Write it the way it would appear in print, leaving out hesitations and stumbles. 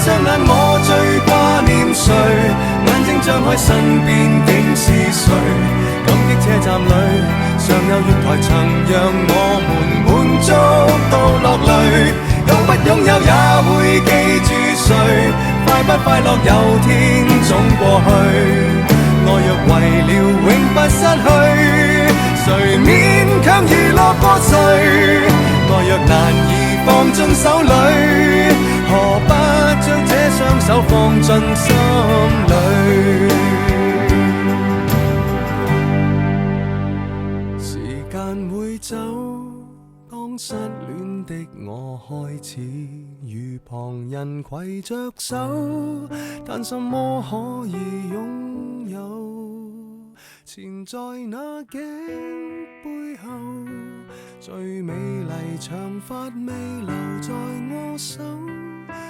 雙眼我最掛念誰？眼睛張開身邊竟是誰？感激車站裏常有月台曾讓我們滿足到落淚。擁不擁有也會記住誰？快不快樂有天總過去。愛若為了永不失去，誰勉強娛樂過誰？愛若難以放進手裏，何不將這雙手放進心裏？時間會走，當失戀的我開始與旁人攜着手，但什麼可以擁有？纏在那頸背後，最美麗長髮未留在我手。